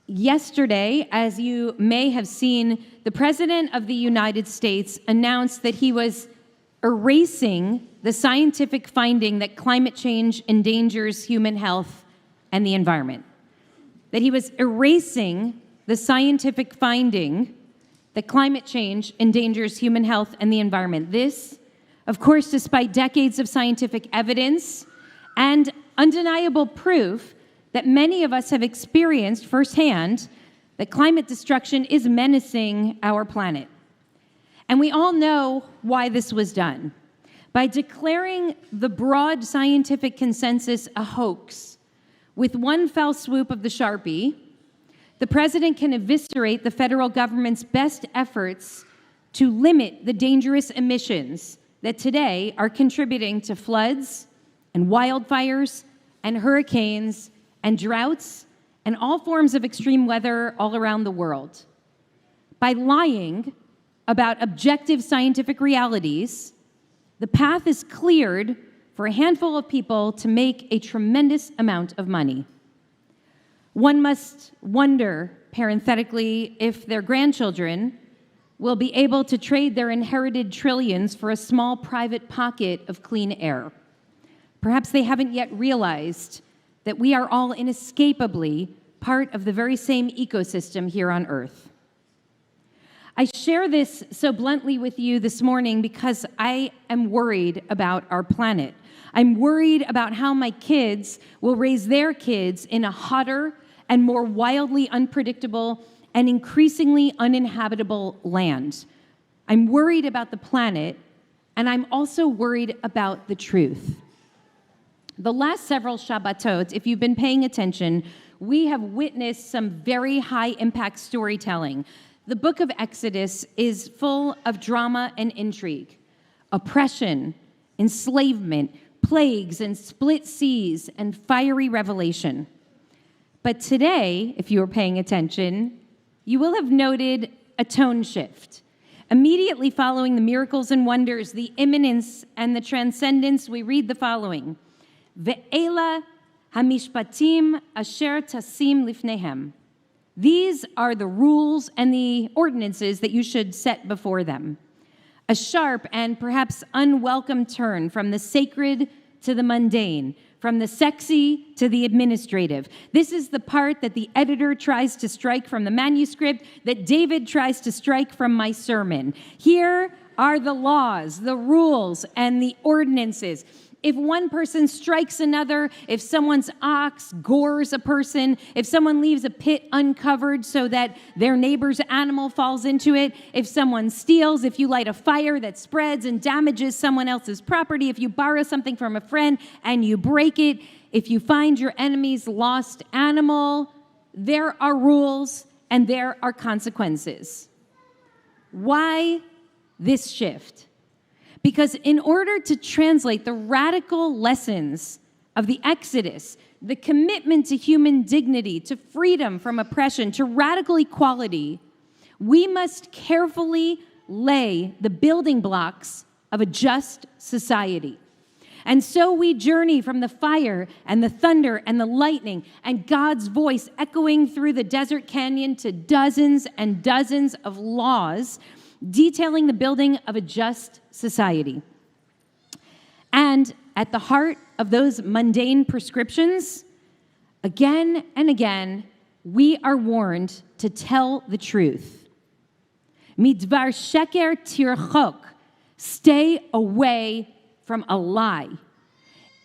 Yesterday, as you may have seen, the President of the United States announced that he was erasing the scientific finding that climate change endangers human health and the environment. That he was erasing the scientific finding that climate change endangers human health and the environment. This, of course, despite decades of scientific evidence and undeniable proof that many of us have experienced firsthand that climate destruction is menacing our planet. And we all know why this was done. By declaring the broad scientific consensus a hoax, with one fell swoop of the Sharpie, the president can eviscerate the federal government's best efforts to limit the dangerous emissions that today are contributing to floods and wildfires and hurricanes and droughts and all forms of extreme weather all around the world. By lying about objective scientific realities, the path is cleared for a handful of people to make a tremendous amount of money. One must wonder, parenthetically, if their grandchildren will be able to trade their inherited trillions for a small private pocket of clean air. Perhaps they haven't yet realized that we are all inescapably part of the very same ecosystem here on Earth. I share this so bluntly with you this morning because I am worried about our planet. I'm worried about how my kids will raise their kids in a hotter and more wildly unpredictable and increasingly uninhabitable land. I'm worried about the planet, and I'm also worried about the truth. The last several Shabbatot, if you've been paying attention, we have witnessed some very high-impact storytelling. The book of Exodus is full of drama and intrigue, oppression, enslavement, plagues and split seas, and fiery revelation. But today, if you were paying attention, you will have noted a tone shift. Immediately following the miracles and wonders, the imminence and the transcendence, we read the following: Ve'ela hamishpatim asher tasim lifnehem. These are the rules and the ordinances that you should set before them. A sharp and perhaps unwelcome turn from the sacred to the mundane, from the sexy to the administrative. This is the part that the editor tries to strike from the manuscript, that David tries to strike from my sermon. Here are the laws, the rules, and the ordinances. If one person strikes another, if someone's ox gores a person, if someone leaves a pit uncovered so that their neighbor's animal falls into it, if someone steals, if you light a fire that spreads and damages someone else's property, if you borrow something from a friend and you break it, if you find your enemy's lost animal, there are rules and there are consequences. Why this shift? Because in order to translate the radical lessons of the Exodus, the commitment to human dignity, to freedom from oppression, to radical equality, we must carefully lay the building blocks of a just society. And so we journey from the fire and the thunder and the lightning and God's voice echoing through the desert canyon to dozens and dozens of laws detailing the building of a just society. And at the heart of those mundane prescriptions, again and again, we are warned to tell the truth. Midvar sheker tirchok, stay away from a lie.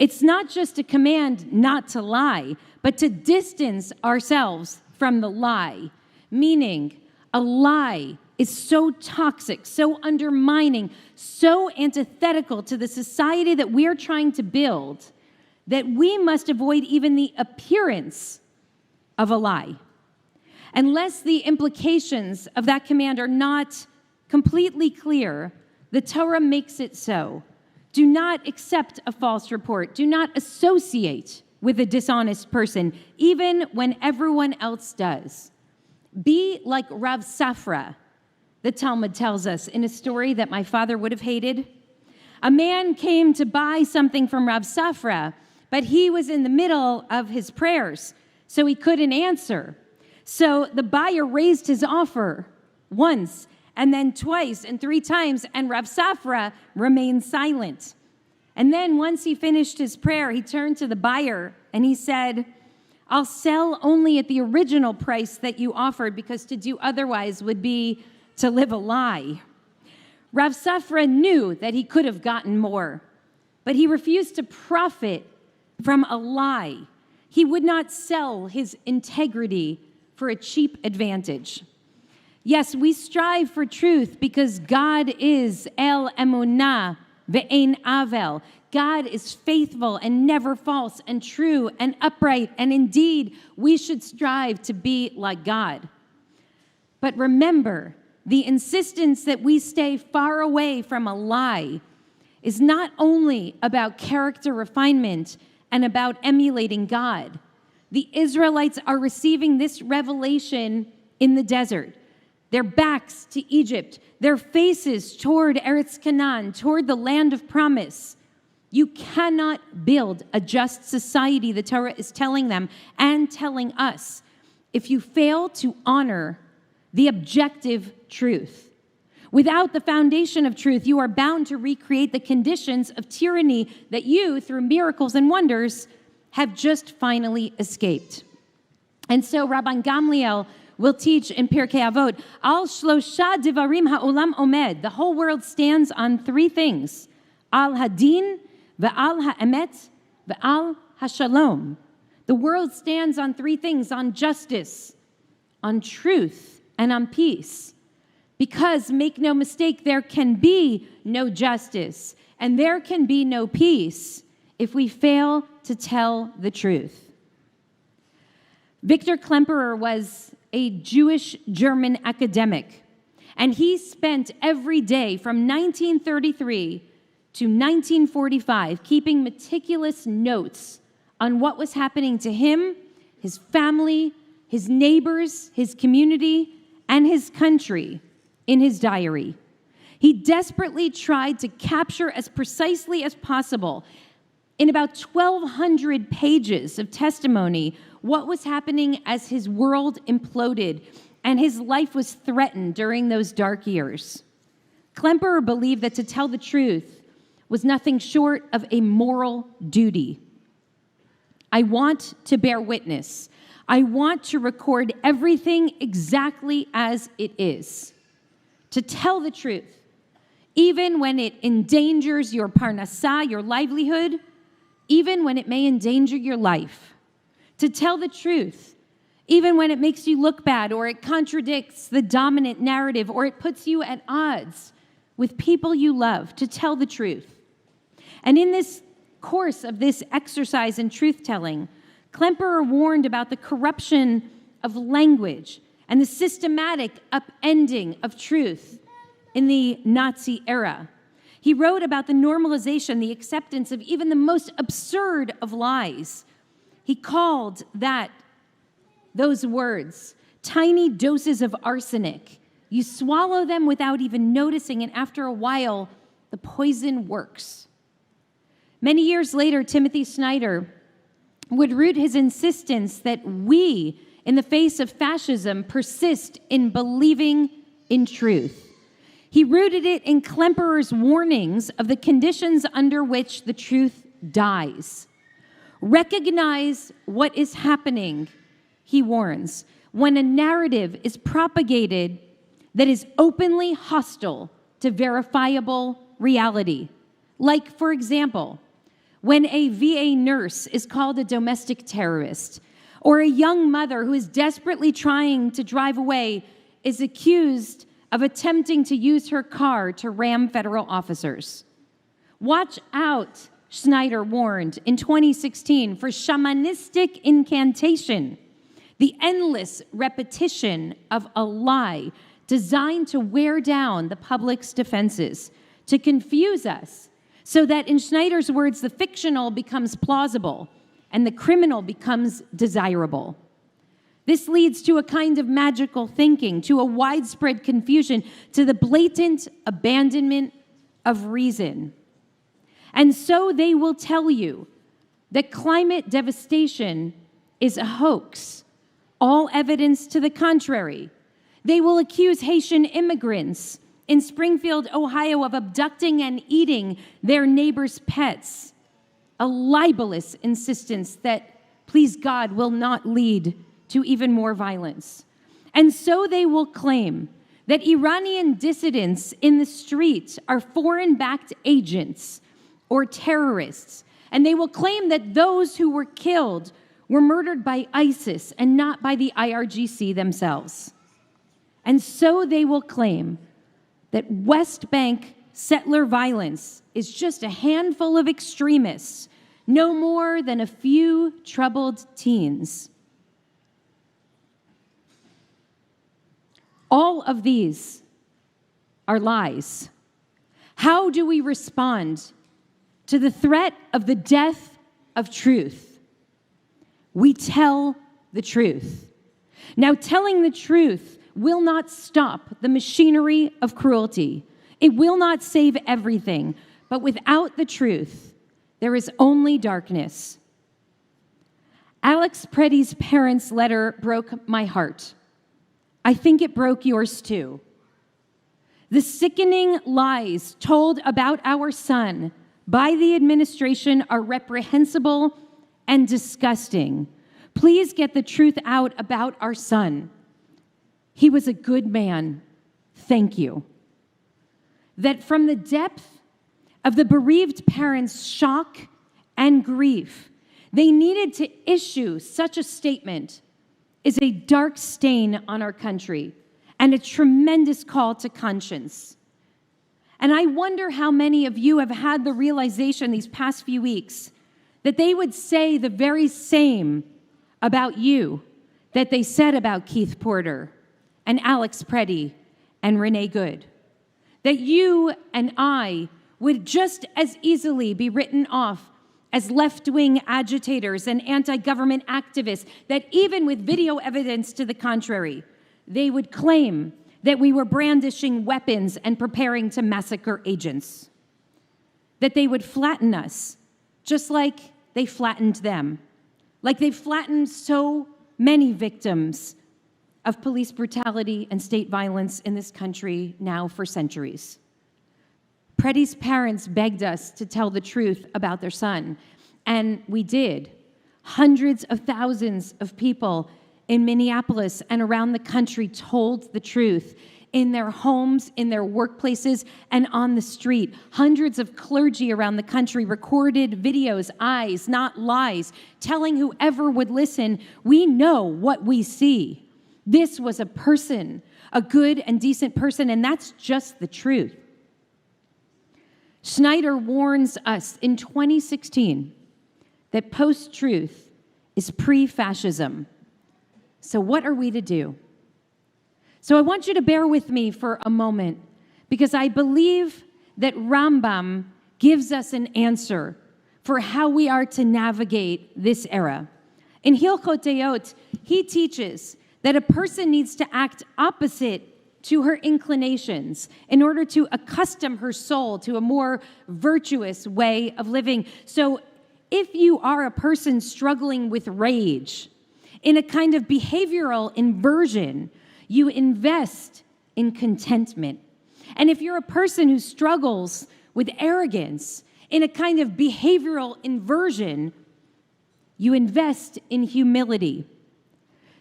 It's not just a command not to lie, but to distance ourselves from the lie, meaning a lie is so toxic, so undermining, so antithetical to the society that we're trying to build that we must avoid even the appearance of a lie. Unless the implications of that command are not completely clear, the Torah makes it so. Do not accept a false report. Do not associate with a dishonest person, even when everyone else does. Be like Rav Safra, the Talmud tells us in a story that my father would have hated. A man came to buy something from Rav Safra, but he was in the middle of his prayers, so he couldn't answer. So the buyer raised his offer once, and then twice, and 3 times, and Rav Safra remained silent. And then once he finished his prayer, he turned to the buyer and he said, I'll sell only at the original price that you offered, because to do otherwise would be to live a lie. Rav Safra knew that he could have gotten more, but he refused to profit from a lie. He would not sell his integrity for a cheap advantage. Yes, we strive for truth because God is El Emunah Ve'ein Avel. God is faithful and never false and true and upright, and indeed, we should strive to be like God. But remember, the insistence that we stay far away from a lie is not only about character refinement and about emulating God. The Israelites are receiving this revelation in the desert. Their backs to Egypt, their faces toward Eretz Canaan, toward the land of promise. You cannot build a just society, the Torah is telling them and telling us, if you fail to honor the objective truth. Without the foundation of truth, you are bound to recreate the conditions of tyranny that you, through miracles and wonders, have just finally escaped. And so Rabban Gamliel will teach in Pirkei Avot, Al Shlosha Divarim Ha'olam Omed. The whole world stands on 3 things. Al Hadin, Ve'al Ha'emet, Ve'al Ha'shalom. The world stands on 3 things, on justice, on truth, and on peace. Because, make no mistake, there can be no justice and there can be no peace if we fail to tell the truth. Victor Klemperer was a Jewish German academic, and he spent every day from 1933 to 1945 keeping meticulous notes on what was happening to him, his family, his neighbors, his community, and his country in his diary. He desperately tried to capture as precisely as possible, in about 1,200 pages of testimony, what was happening as his world imploded and his life was threatened during those dark years. Klemperer believed that to tell the truth was nothing short of a moral duty. I want to bear witness. I want to record everything exactly as it is. To tell the truth, even when it endangers your parnassah, your livelihood, even when it may endanger your life. To tell the truth, even when it makes you look bad, or it contradicts the dominant narrative, or it puts you at odds with people you love. To tell the truth. And in this course of this exercise in truth-telling, Klemperer warned about the corruption of language and the systematic upending of truth in the Nazi era. He wrote about the normalization, the acceptance of even the most absurd of lies. He called those words, tiny doses of arsenic. You swallow them without even noticing, and after a while, the poison works. Many years later, Timothy Snyder would root his insistence that we, in the face of fascism, persist in believing in truth. He rooted it in Klemperer's warnings of the conditions under which the truth dies. Recognize what is happening, he warns, when a narrative is propagated that is openly hostile to verifiable reality. Like, for example, when a VA nurse is called a domestic terrorist, or a young mother who is desperately trying to drive away is accused of attempting to use her car to ram federal officers. Watch out, Snyder warned in 2016, for shamanistic incantation, the endless repetition of a lie designed to wear down the public's defenses, to confuse us, so that, in Snyder's words, the fictional becomes plausible and the criminal becomes desirable. This leads to a kind of magical thinking, to a widespread confusion, to the blatant abandonment of reason. And so they will tell you that climate devastation is a hoax, all evidence to the contrary. They will accuse Haitian immigrants in Springfield, Ohio, of abducting and eating their neighbors' pets. A libelous insistence that, please God, will not lead to even more violence. And so they will claim that Iranian dissidents in the street are foreign-backed agents or terrorists. And they will claim that those who were killed were murdered by ISIS and not by the IRGC themselves. And so they will claim that West Bank settler violence is just a handful of extremists, no more than a few troubled teens. All of these are lies. How do we respond to the threat of the death of truth? We tell the truth. Now, telling the truth will not stop the machinery of cruelty. It will not save everything, but without the truth, there is only darkness. Alex Preddy's parents' letter broke my heart. I think it broke yours too. The sickening lies told about our son by the administration are reprehensible and disgusting. Please get the truth out about our son. He was a good man. Thank you. That from the depth of the bereaved parents' shock and grief, they needed to issue such a statement is a dark stain on our country and a tremendous call to conscience. And I wonder how many of you have had the realization these past few weeks that they would say the very same about you that they said about Keith Porter and Alex Preddy and Renee Good. That you and I would just as easily be written off as left-wing agitators and anti-government activists, that even with video evidence to the contrary, they would claim that we were brandishing weapons and preparing to massacre agents. That they would flatten us, just like they flattened them, like they flattened so many victims of police brutality and state violence in this country now for centuries. Preddy's parents begged us to tell the truth about their son, and we did. Hundreds of thousands of people in Minneapolis and around the country told the truth in their homes, in their workplaces, and on the street. Hundreds of clergy around the country recorded videos, eyes, not lies, telling whoever would listen, we know what we see. This was a person, a good and decent person, and that's just the truth. Schneider warns us in 2016 that post-truth is pre-fascism. So what are we to do? So I want you to bear with me for a moment, because I believe that Rambam gives us an answer for how we are to navigate this era. In Hilchot Deot, he teaches that a person needs to act opposite to her inclinations in order to accustom her soul to a more virtuous way of living. So if you are a person struggling with rage, in a kind of behavioral inversion, you invest in contentment. And if you're a person who struggles with arrogance, in a kind of behavioral inversion, you invest in humility.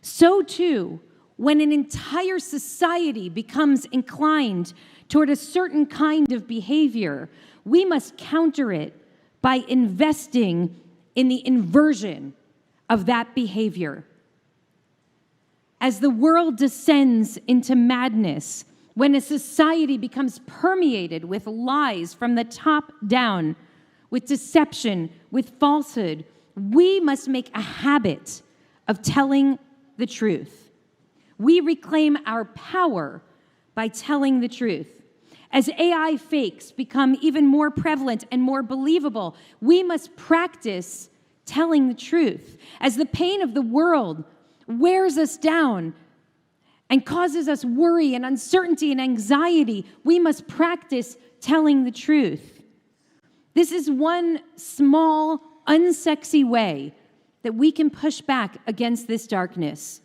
So too, when an entire society becomes inclined toward a certain kind of behavior, we must counter it by investing in the inversion of that behavior. As the world descends into madness, when a society becomes permeated with lies from the top down, with deception, with falsehood, we must make a habit of telling the truth. We reclaim our power by telling the truth. As AI fakes become even more prevalent and more believable, we must practice telling the truth. As the pain of the world wears us down and causes us worry and uncertainty and anxiety, we must practice telling the truth. This is one small, unsexy way that we can push back against this darkness.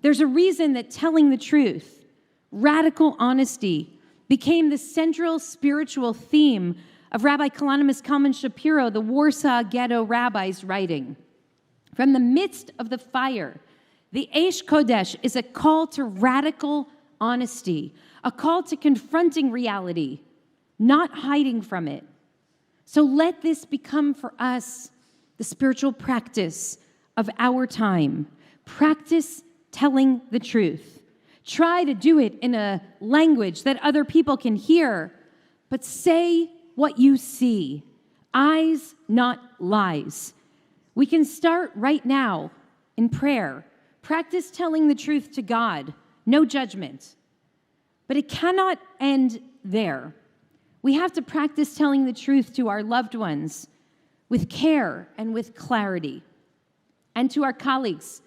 There's a reason that telling the truth, radical honesty, became the central spiritual theme of Rabbi Kalonymus Kalman Shapiro, the Warsaw Ghetto rabbi's writing. From the midst of the fire, the Eish Kodesh is a call to radical honesty, a call to confronting reality, not hiding from it. So let this become for us the spiritual practice of our time. Practice telling the truth. Try to do it in a language that other people can hear, but say what you see. Eyes, not lies. We can start right now in prayer. Practice telling the truth to God. No judgment. But it cannot end there. We have to practice telling the truth to our loved ones with care and with clarity, and to our colleagues,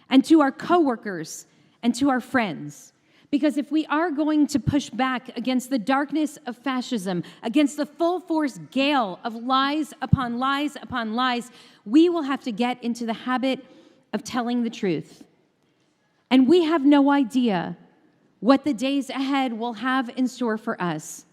and to our coworkers, and to our friends. Because if we are going to push back against the darkness of fascism, against the full force gale of lies upon lies upon lies, we will have to get into the habit of telling the truth. And we have no idea what the days ahead will have in store for us.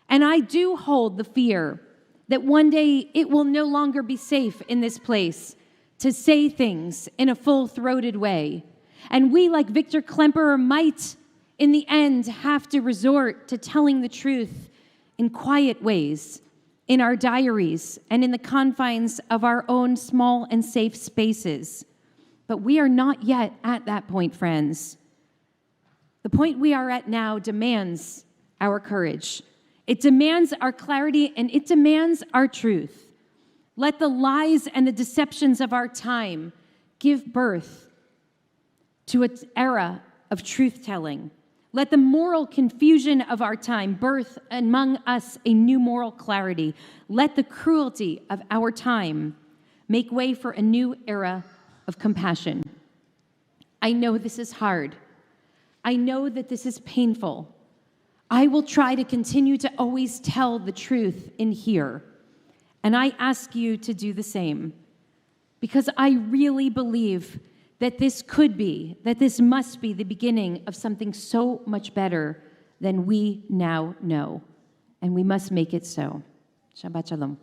And I do hold the fear that one day it will no longer be safe in this place to say things in a full-throated way. And we, like Victor Klemperer, might, in the end, have to resort to telling the truth in quiet ways, in our diaries, and in the confines of our own small and safe spaces. But we are not yet at that point, friends. The point we are at now demands our courage. It demands our clarity, and it demands our truth. Let the lies and the deceptions of our time give birth to an era of truth-telling. Let the moral confusion of our time birth among us a new moral clarity. Let the cruelty of our time make way for a new era of compassion. I know this is hard. I know that this is painful. I will try to continue to always tell the truth in here. And I ask you to do the same. Because I really believe that this could be, that this must be the beginning of something so much better than we now know. And we must make it so. Shabbat Shalom.